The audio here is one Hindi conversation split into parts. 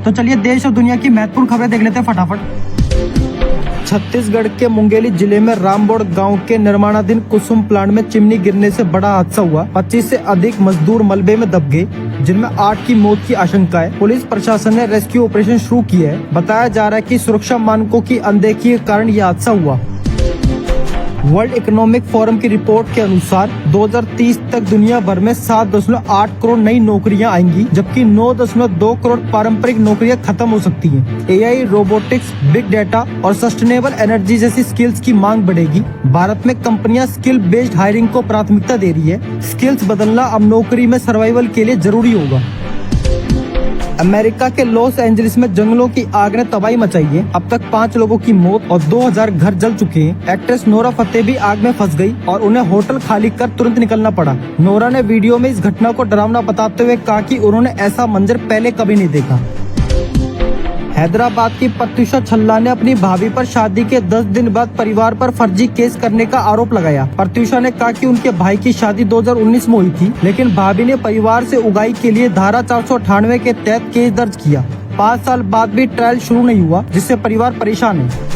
तो चलिए देश और दुनिया की महत्वपूर्ण खबरें देख लेते हैं फटाफट। छत्तीसगढ़ के मुंगेली जिले में रामबोड़ गांव के निर्माणाधीन कुसुम प्लांट में चिमनी गिरने से बड़ा हादसा हुआ। 25 से अधिक मजदूर मलबे में दब गए, जिनमें 8 की मौत की आशंका है। पुलिस प्रशासन ने रेस्क्यू ऑपरेशन शुरू किया है। बताया जा रहा है कि सुरक्षा मानकों की अनदेखी के कारण यह हादसा हुआ। वर्ल्ड इकोनॉमिक फोरम की रिपोर्ट के अनुसार 2030 तक दुनिया भर में 7.8 करोड़ नई नौकरियां आएंगी, जबकि 9.2 करोड़ पारंपरिक नौकरियां खत्म हो सकती हैं। एआई, रोबोटिक्स, बिग डेटा और सस्टेनेबल एनर्जी जैसी स्किल्स की मांग बढ़ेगी। भारत में कंपनियां स्किल बेस्ड हायरिंग को प्राथमिकता दे रही है। स्किल्स बदलना अब नौकरी में सर्वाइवल के लिए जरूरी होगा। अमेरिका के लॉस एंजलिस में जंगलों की आग ने तबाही मचाई है। अब तक 5 लोगों की मौत और 2000 घर जल चुके हैं। एक्ट्रेस नोरा फतेही भी आग में फंस गई और उन्हें होटल खाली कर तुरंत निकलना पड़ा। नोरा ने वीडियो में इस घटना को डरावना बताते हुए कहा कि उन्होंने ऐसा मंजर पहले कभी नहीं देखा। हैदराबाद की प्रत्युषा छल्ला ने अपनी भाभी पर शादी के 10 दिन बाद परिवार पर फर्जी केस करने का आरोप लगाया। प्रत्युषा ने कहा कि उनके भाई की शादी 2019 में हुई थी, लेकिन भाभी ने परिवार से उगाई के लिए धारा 498 के तहत केस दर्ज किया। 5 साल बाद भी ट्रायल शुरू नहीं हुआ, जिससे परिवार परेशान है।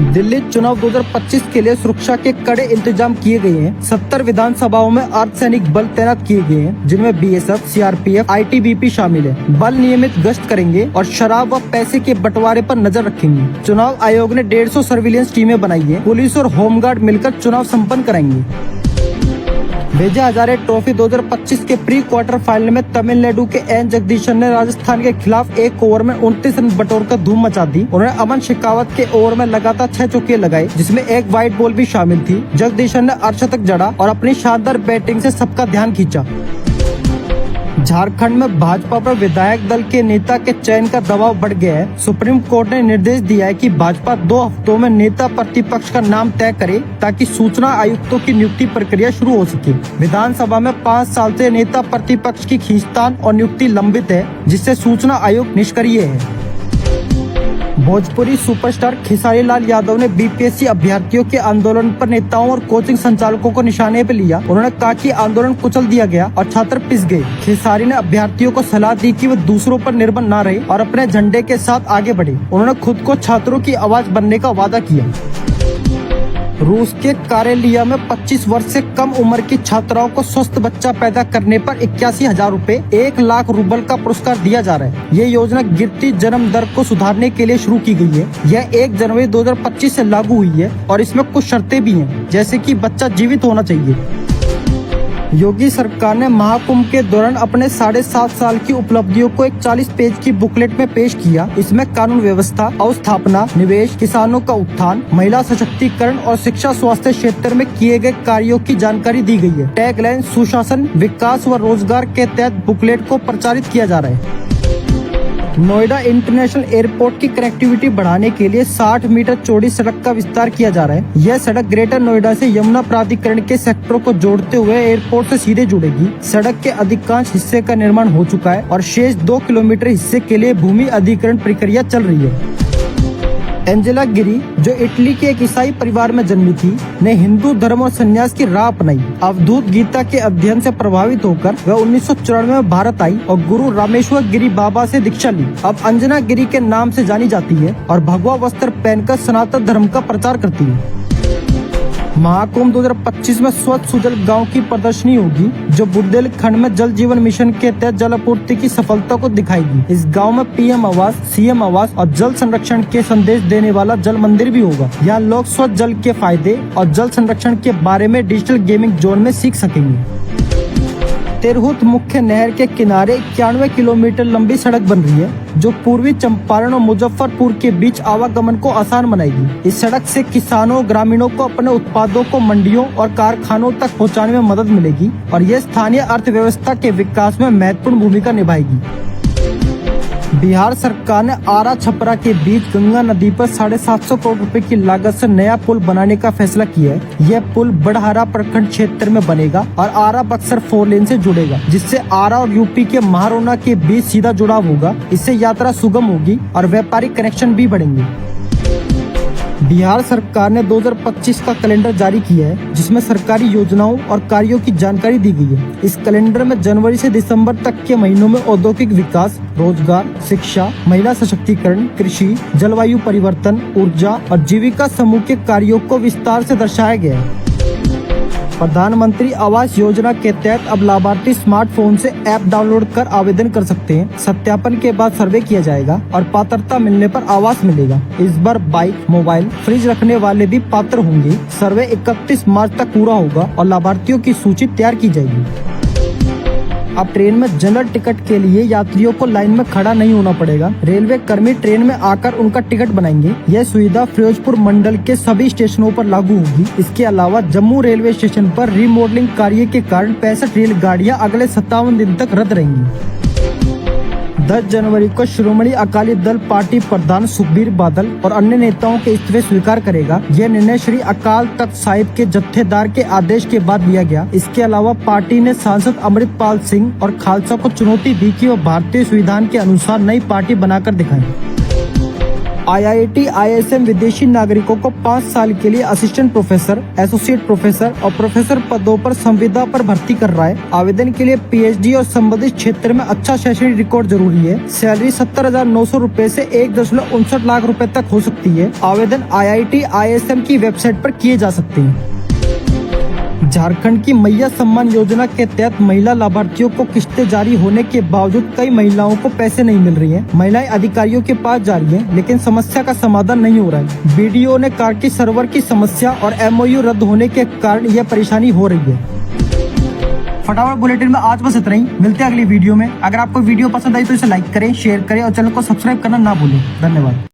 दिल्ली चुनाव 2025 के लिए सुरक्षा के कड़े इंतजाम किए गए हैं। 70 विधानसभाओं में अर्धसैनिक बल तैनात किए गए हैं, जिनमें बीएसएफ, सीआरपीएफ, आईटीबीपी शामिल है। बल नियमित गश्त करेंगे और शराब व पैसे के बंटवारे पर नजर रखेंगे। चुनाव आयोग ने 150 सर्विलांस टीमें बनाई है। पुलिस और होमगार्ड मिलकर चुनाव संपन्न कराएंगे। विजय हजारे ट्रॉफी 2025 के प्री क्वार्टर फाइनल में तमिलनाडु के एन जगदीशन ने राजस्थान के खिलाफ एक ओवर में 29 रन बटोरकर धूम मचा दी। उन्होंने अमन शेखावत के ओवर में लगातार 6 चौके लगाए, जिसमें एक वाइड बॉल भी शामिल थी। जगदीशन ने अर्धशतक जड़ा और अपनी शानदार बैटिंग से सबका ध्यान खींचा। झारखंड में भाजपा पर विधायक दल के नेता के चयन का दबाव बढ़ गया है। सुप्रीम कोर्ट ने निर्देश दिया है कि भाजपा 2 हफ्तों में नेता प्रतिपक्ष का नाम तय करे, ताकि सूचना आयुक्तों की नियुक्ति प्रक्रिया शुरू हो सके। विधानसभा में 5 साल से नेता प्रतिपक्ष की खींचतान और नियुक्ति लंबित है, जिससे सूचना आयोग निष्क्रिय है। भोजपुरी सुपरस्टार खेसारी लाल यादव ने बीपीएससी अभ्यर्थियों के आंदोलन पर नेताओं और कोचिंग संचालकों को निशाने पर लिया। उन्होंने कहा कि आंदोलन कुचल दिया गया और छात्र पिस गए। खेसारी ने अभ्यर्थियों को सलाह दी कि वे दूसरों पर निर्भर न रहे और अपने झंडे के साथ आगे बढ़े। उन्होंने खुद को छात्रों की आवाज बनने का वादा किया। रूस के कारेलिया में 25 वर्ष से कम उम्र की छात्राओं को स्वस्थ बच्चा पैदा करने पर 81,000 रूपए, 1 लाख रूबल का पुरस्कार दिया जा रहा है। ये योजना गिरती जन्म दर को सुधारने के लिए शुरू की गई है। यह 1 जनवरी 2025 से लागू हुई है और इसमें कुछ शर्तें भी हैं, जैसे कि बच्चा जीवित होना चाहिए। योगी सरकार ने महाकुंभ के दौरान अपने 7.5 साल की उपलब्धियों को एक 40 पेज की बुकलेट में पेश किया। इसमें कानून व्यवस्था, अवस्थापना, निवेश, किसानों का उत्थान, महिला सशक्तिकरण और शिक्षा स्वास्थ्य क्षेत्र में किए गए कार्यों की जानकारी दी गई है। टैगलाइन सुशासन, विकास व रोजगार के तहत बुकलेट को प्रचारित किया जा रहा है। नोएडा इंटरनेशनल एयरपोर्ट की कनेक्टिविटी बढ़ाने के लिए 60 मीटर चौड़ी सड़क का विस्तार किया जा रहा है। यह सड़क ग्रेटर नोएडा से यमुना प्राधिकरण के सेक्टरों को जोड़ते हुए एयरपोर्ट से सीधे जुड़ेगी। सड़क के अधिकांश हिस्से का निर्माण हो चुका है और शेष 2 किलोमीटर हिस्से के लिए भूमि अधिग्रहण प्रक्रिया चल रही है। एंजेला गिरी, जो इटली के एक ईसाई परिवार में जन्मी थी, ने हिंदू धर्म और संन्यास की राह अपनाई। अवधूत गीता के अध्ययन से प्रभावित होकर वह 1994 में भारत आई और गुरु रामेश्वर गिरी बाबा से दीक्षा ली। अब अंजना गिरी के नाम से जानी जाती है और भगवा वस्त्र पहनकर सनातन धर्म का प्रचार करती है। महाकुंभ 2025 में स्वच्छ सुजल गांव की प्रदर्शनी होगी, जो बुंदेलखंड में जल जीवन मिशन के तहत जल आपूर्ति की सफलता को दिखाएगी। इस गांव में पीएम आवास, सीएम आवास और जल संरक्षण के संदेश देने वाला जल मंदिर भी होगा। यहाँ लोग स्वच्छ जल के फायदे और जल संरक्षण के बारे में डिजिटल गेमिंग जोन में सीख सकेंगे। तिरहुत मुख्य नहर के किनारे 91 किलोमीटर लंबी सड़क बन रही है, जो पूर्वी चंपारण और मुजफ्फरपुर के बीच आवागमन को आसान बनाएगी। इस सड़क से किसानों, ग्रामीणों को अपने उत्पादों को मंडियों और कारखानों तक पहुंचाने में मदद मिलेगी और यह स्थानीय अर्थव्यवस्था के विकास में महत्वपूर्ण भूमिका निभाएगी। बिहार सरकार ने आरा छपरा के बीच गंगा नदी पर 750 करोड़ रुपए की लागत से नया पुल बनाने का फैसला किया है। यह पुल बड़हरा प्रखंड क्षेत्र में बनेगा और आरा बक्सर 4 लेन से जुड़ेगा, जिससे आरा और यूपी के महारोना के बीच सीधा जुड़ाव होगा। इससे यात्रा सुगम होगी और व्यापारिक कनेक्शन भी बढ़ेंगे। बिहार सरकार ने 2025 का कैलेंडर जारी किया है, जिसमें सरकारी योजनाओं और कार्यों की जानकारी दी गई है। इस कैलेंडर में जनवरी से दिसंबर तक के महीनों में औद्योगिक विकास, रोजगार, शिक्षा, महिला सशक्तिकरण, कृषि, जलवायु परिवर्तन, ऊर्जा और जीविका समूह के कार्यों को विस्तार से दर्शाया गया है। प्रधानमंत्री आवास योजना के तहत अब लाभार्थी स्मार्टफोन से ऐप डाउनलोड कर आवेदन कर सकते हैं। सत्यापन के बाद सर्वे किया जाएगा और पात्रता मिलने पर आवास मिलेगा। इस बार बाइक, मोबाइल, फ्रिज रखने वाले भी पात्र होंगे। सर्वे 31 मार्च तक पूरा होगा और लाभार्थियों की सूची तैयार की जाएगी। अब ट्रेन में जनरल टिकट के लिए यात्रियों को लाइन में खड़ा नहीं होना पड़ेगा। रेलवे कर्मी ट्रेन में आकर उनका टिकट बनाएंगे। यह सुविधा फिरोजपुर मंडल के सभी स्टेशनों पर लागू होगी। इसके अलावा जम्मू रेलवे स्टेशन पर रीमॉडलिंग कार्य के कारण 65 रेलगाड़ियां अगले 57 दिन तक रद्द रहेंगी। 10 जनवरी को श्रोमणी अकाली दल पार्टी प्रधान सुखबीर बादल और अन्य नेताओं के इस्तीफे स्वीकार करेगा। यह निर्णय श्री अकाल तख्त साहिब के जत्थेदार के आदेश के बाद लिया गया। इसके अलावा पार्टी ने सांसद अमृतपाल सिंह और खालसा को चुनौती दी कि वो भारतीय संविधान के अनुसार नई पार्टी बनाकर दिखाएं। IIT ISM विदेशी नागरिकों को 5 साल के लिए असिस्टेंट प्रोफेसर, एसोसिएट प्रोफेसर और प्रोफेसर पदों पर संविदा पर भर्ती कर रहा है। आवेदन के लिए PhD और संबंधित क्षेत्र में अच्छा शैक्षणिक रिकॉर्ड जरूरी है। सैलरी 70,900 रूपए से 1.59 लाख रुपए तक हो सकती है। आवेदन IIT ISM की वेबसाइट पर किए जा सकते हैं। झारखंड की मैया सम्मान योजना के तहत महिला लाभार्थियों को किस्तें जारी होने के बावजूद कई महिलाओं को पैसे नहीं मिल रही हैं। महिलाएं अधिकारियों के पास जा रही हैं, लेकिन समस्या का समाधान नहीं हो रहा है। BDO ने कहा कि सर्वर की समस्या और MOU रद्द होने के कारण यह परेशानी हो रही है। फटाफट बुलेटिन में आज बस इतना ही। मिलते हैं अगली वीडियो में। अगर आपको वीडियो पसंद आई तो इसे लाइक करें, शेयर करें और चैनल को सब्सक्राइब करना ना भूलें। धन्यवाद।